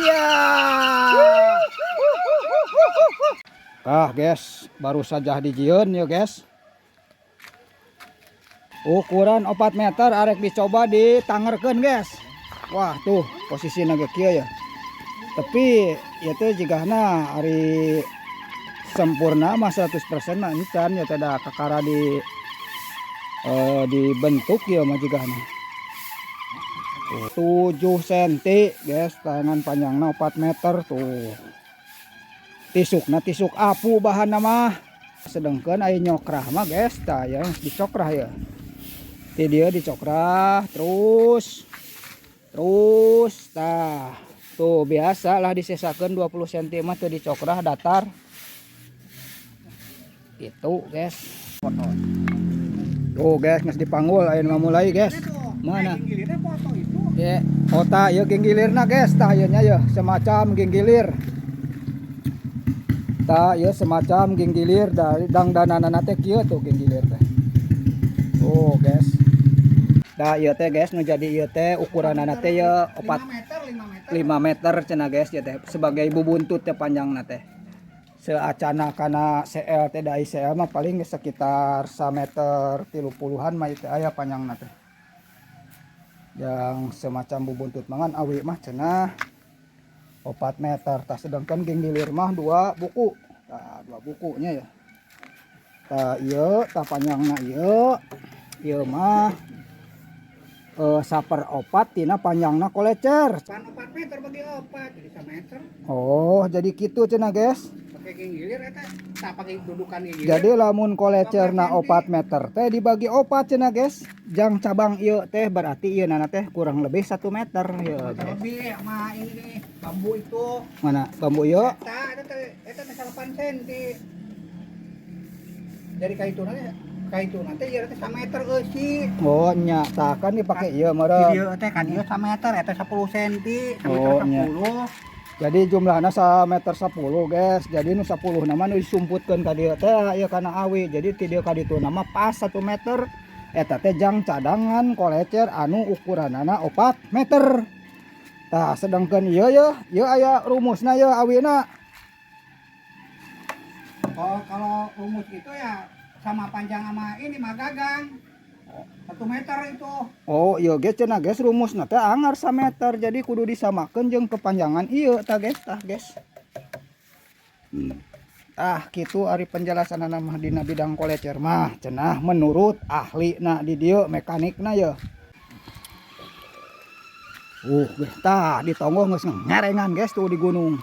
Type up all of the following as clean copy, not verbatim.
Iya. Guys, baru saja dijieun ya guys. Ukuran 4 meter arek dicoba ditangerkeun guys. Wah tuh posisinya ge kieu ya. Tapi ya teh jigana ari sempurna mah 100% mah encan ya teh da kakara dibentuk ya mah jigana. 7 cm guys, tangan panjangnya 4 meter tuh. Tisuk apu bahan nama. Sedangkan aya nyokrah mah guys, tah ya dicokrah ya. Dia dicokrah terus tah. Tuh biasa lah disesakeun 20 cm tuh dicokrah datar. Itu guys. Tuh guys, geus dipanggul aya nu mulai guys. Mana? Ya, kota ya genggilirna guys, tah ya semacam genggilir. Tah ya semacam genggilir dari dangdanana teh kieu tuh genggilir teh. Oh guys. Tah ieu teh guys nu jadi ieu teh ukuranana teh ya 5 meter cenah guys ya teh sebagai bubuntut teh panjangna teh. Seacana kana CL teh dai CL mah paling sekitar 1 meter 30-an mah teh aya panjangna teh. Yang semacam bubuntut mangan awi mah cenah 4 meter. Tah sedangkan genggilir mah 2 buku. Tah 2 bukunya ya. Tah ieu tah panjangna ieu mah saperopat tina panjangna kolecer. Pan 4 meter bagi 4 jadi 1 meter. Oh, jadi kitu cenah guys. Pakai genggilir eta tah pakai dudukan genggilir. Jadi lamun kolecerna 4 meter teh dibagi 4 cenah guys. Jang cabang ieu teh berarti ieu nana teh kurang lebih 1 meter ya. Lebih sama ini bambu itu. Mana bambu ieu? Eta teh 8 cm. Jadi kaitu nanti ieu teh 1 meter eusi. Oh nya tah kan dipake ieu meureun. Ieu teh kan ieu 1 meter eta 10 cm, 1 Oh, meter 10. Jadi jumlahnya 1 meter 10 guys. Jadi nu 10 nama nu disumputkeun ka dieu teh ieu kana awi. Jadi ti dieu ka ditu nama pas 1 meter. Eta teh jang cadangan kolecer anu ukuranana 4 meter. Tah sedangkan ieu aya rumusna ieu awina. Oh, kalau rumus itu ya sama panjang sama ini mah gagang. 1 meter itu. Oh iya guys cenah guys rumusna teh anggar 1 meter. Jadi kudu disamakeun jeung kepanjangan ieu tah guys. Tah kitu ari penjelasanana mah dina bidang kolecer mah cenah menurut ahlina di dieu mekanikna ya. Guys tah ditonggo geus ngarengan guys tuh di gunung.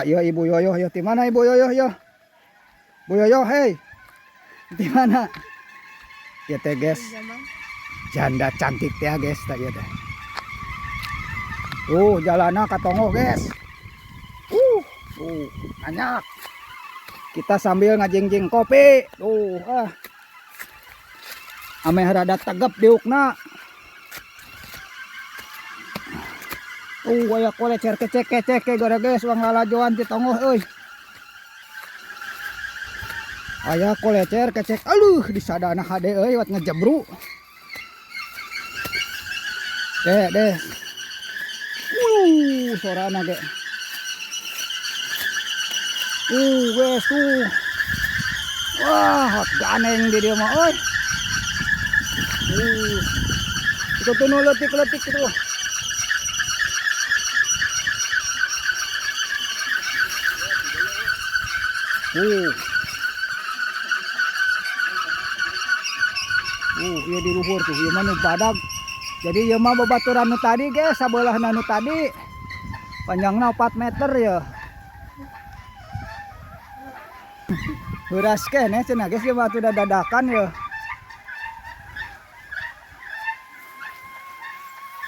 Ieu Ibu Yoyo ya di mana Ibu Yoyo ya? Bu Yoyo hei. Di mana? Ya teh guys. Janda cantik teh guys tah ieu teh. Jalanna katongo guys. Banyak. Kita sambil ngajingjing kopi. Ame rada tegep diukna. Aya kolecer kecek-kecek gara guys wang lalajoan ti tongoh euy. Aya kolecer kecek aluh di sadana hade euy wat ngejebru. Deh. Sorana ge. Wes tuh. Wah, hot ganeng di dia mah euy. Itu tuh letik-letik itu. Iya di luhur tuh, ieu mah nu badag. Jadi ieu mah babaturan nu tadi guys, sabeulah nu tadi. Panjangna 4 meter ya. Heuras keneh cenah guys ieu mah teu dadakan ya.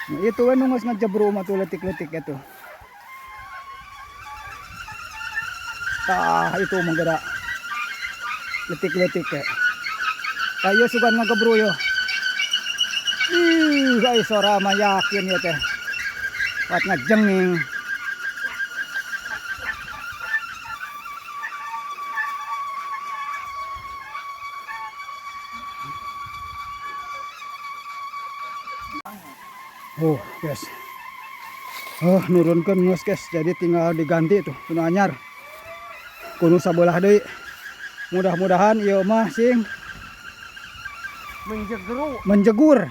Nah, itu we nu geus ngejebru mah tuh letik-letik itu. Tah itu menggerak letik-letik ya. Ayo sugan ngagebru yo. Guys sora mah yakin ya teh. Wat ngajenging. Guys. Oh, nurunkan ngus guys. Jadi tinggal diganti tuh kuno anyar. Kuno sabelah deui. Mudah-mudahan ieu mah sing menjegur.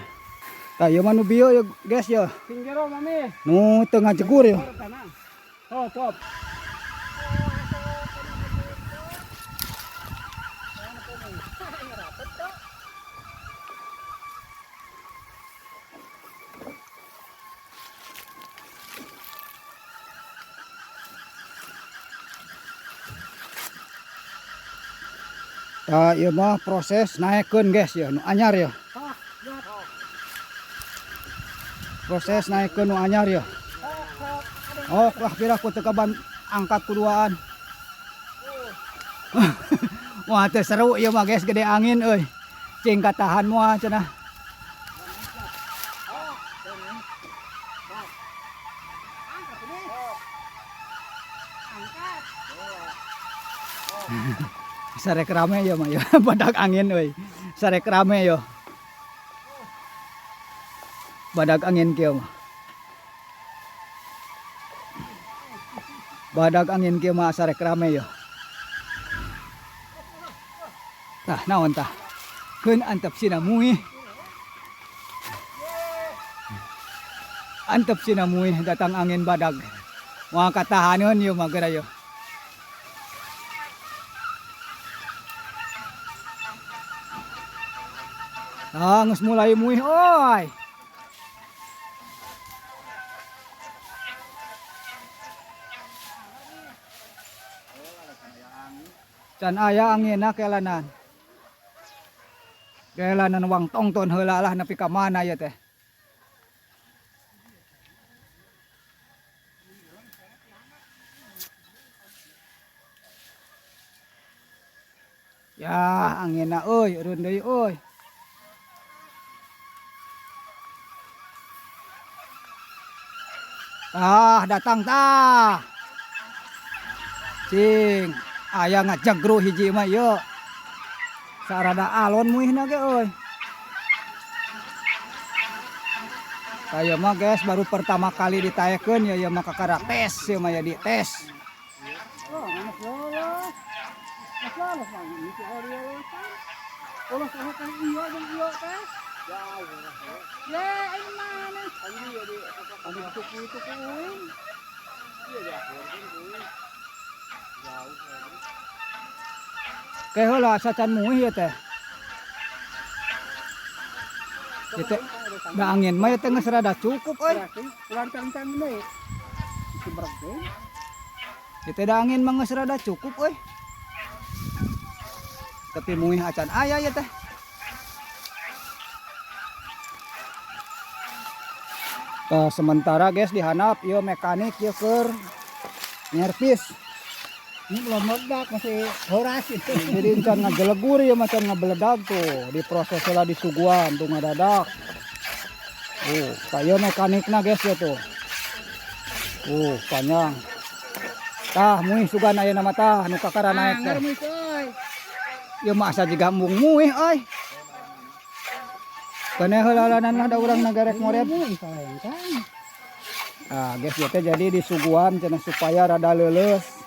Tah ieu mah nu bieu ya guys ya. Sing jero mami. Nu teu ngajegur ya. Oh, top. Tah ieu mah proses naikkeun guys ya, nu anyar ya. Proses naikkeun nu anyar ya. Oh, wah pira ku teu kaban angkat kuduaan. Wah teu seru ieu mah guys, gede angin euy. Cing katahan moal cenah. Sarek rame ya mah ya, badak angin euy. Sarek rame ya. Badak angin kieu mah. Badak angin kieu mah sarek rame ya. Tah naon tah? Keun antep sinamuih. Antep sinamuih datang angin badak. Moal katahaneun ieu mah geura ya. Ah, geus mulai muih oi. Can aya anginna kelanan. Kelanan wang tongton heula lah nepi ka mana ya teh. Ya, anginna euy, eureun deui euy. Ah, datang tah. Cing, aya ngajagru hiji mah yeuh. Sarada alon muihna ge euy. Saya mah guys baru pertama kali ditaekeun ya mah kakara tes ya mah ya di tes. Oh, anak lolos. Lolos bang, ini area lolosan. Lolos sama kan iya jeung iya teh. Jauh lah. Ya, ini mana? Ini ya di ada tuku-tuku uing. Iya di akhir uing. Jauh. Kayak heula sacan muih ya teh. Kita da angin mah ya teh geus rada cukup euy. Lancar-lancar ini. Seberapa? Kita da angin mah geus rada cukup euy. Tapi muih acan aya ya teh. Tah sementara guys dihanap ieu mekanik ieu keur nyervis. Ini belum meledak masih horas itu. Jadi encan ngajelegur ya macan ngabeledag tuh diproses lah disuguhan tuh ngadadak. Kayak mekaniknya guys ya tuh. Panjang. Tah muih sugan aya nama tah nu kakara naik teh. Ya masa juga embung muih euy. Kana heulalanan lah da urang nagarek ngorep. Ah guys ya teh jadi disuguhan cenah supaya rada leuleus.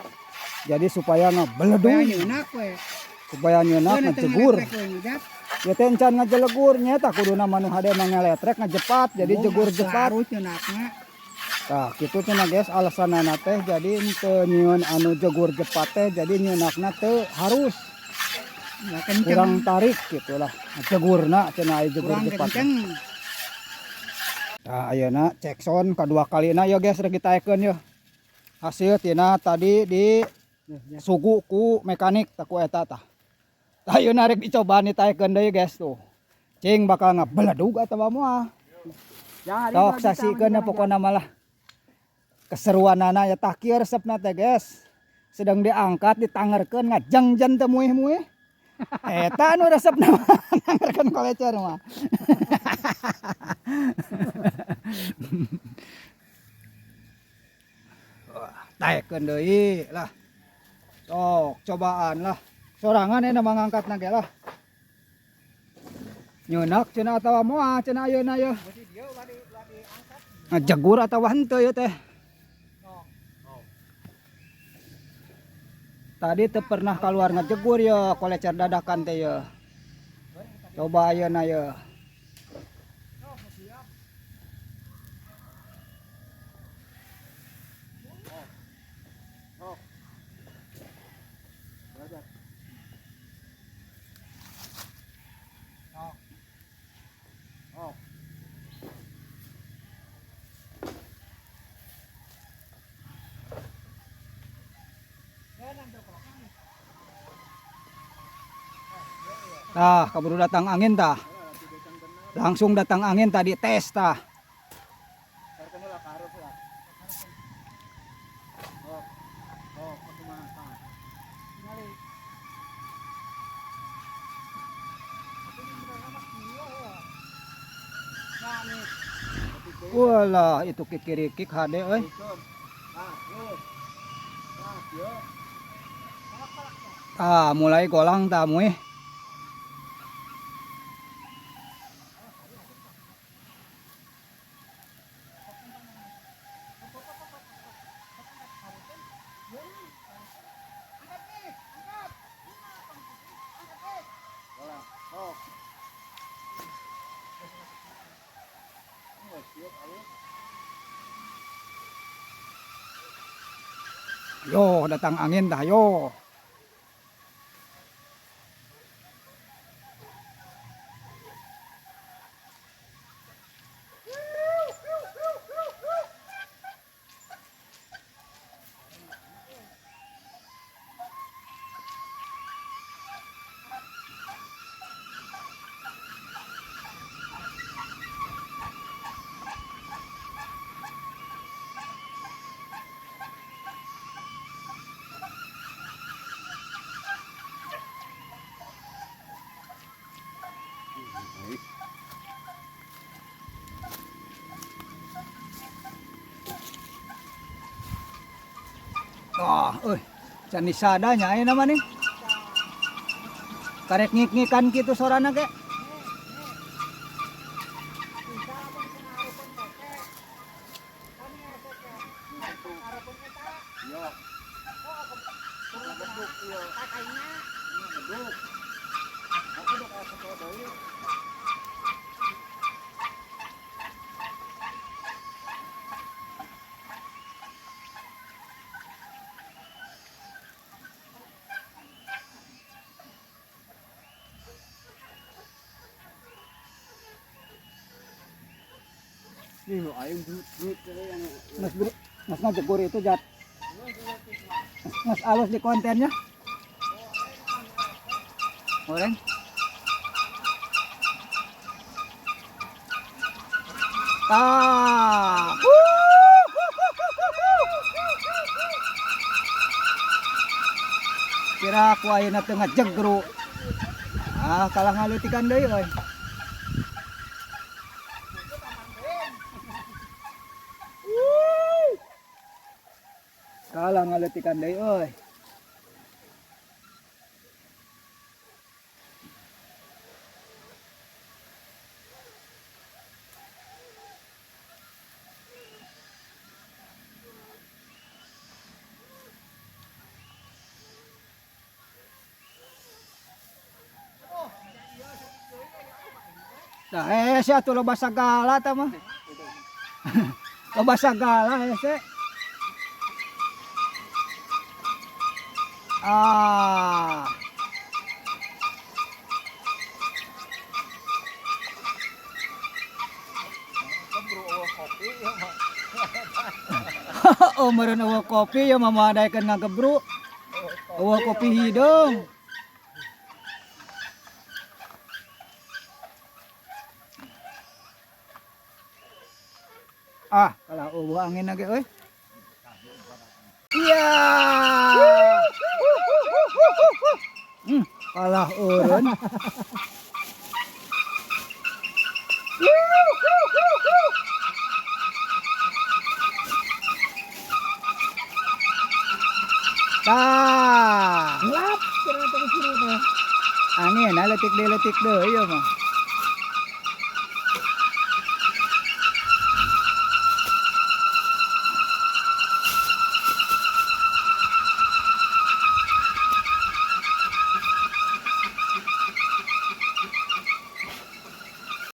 Jadi supaya ngabeledung. Supaya nyeunak ngajegur. Ya teh encan ngajelegur nya tah kuduna manu hade mangeletrek ngajepat jadi jegur jepat. Tah kitu cenah guys alasanana teh jadi teu nyieun anu jegur jepat teh jadi nyeunakna teu harus. Kurang tarik gitulah. Jegurna cenah aya jegur jepat. Tah ayeuna cekson kadua kalina ya guys rek ditaekeun ya. Hasil tina tadi di sugu ku mekanik tak ku eta tah. Tah ayeuna rek dicobaan ditaekeun deui guys tuh. Cing bakal ngabeledug atawa moal. Tok sasikeun pokona malah. Keseruanana ya tah kieu resepna teh guys. Sedang diangkat ditangerkeun ngajengjen teh muih-muih. Eta anu resepna nangerkeun kolecer mah. Taekeun deui lah. Sok cobaan lah. Sorangan euna mangangkatna ge lah. Nyeunak cenah atawa moal cenah ayeuna ye. Ngajegur atawa henteu ye teh. Tadi teu pernah keluar ngejegur ya kolecer dadakan teh ya. Coba ayeuna ya. Tah, kaburu datang angin tah. Langsung datang angin tadi tes tah. Walah, itu kikirikik hade euy. Mulai golang tah muih. Yo, datang angin dah yo. Can disadanya aya nama nih. Karek ngik-ngikan kitu sorana ge. Mas ngajegur itu jat. Mas alus di kontennya. Goreng. Kira aku ayeuna teu ngajegru. Kalah ngalutikan deui euy. Kalah ngalutikan deui euy. Nah, sia tuh loba sagala tah mah. Loba sagala hese. Oh, meureun eueuh kopi ya mamadaekeun ngagebru. Eueuh kopi hidung. Kalau eueuh angin lagi euy. Iya. Kalah eureun. Tah. Lap, angin letik deui ieu mah.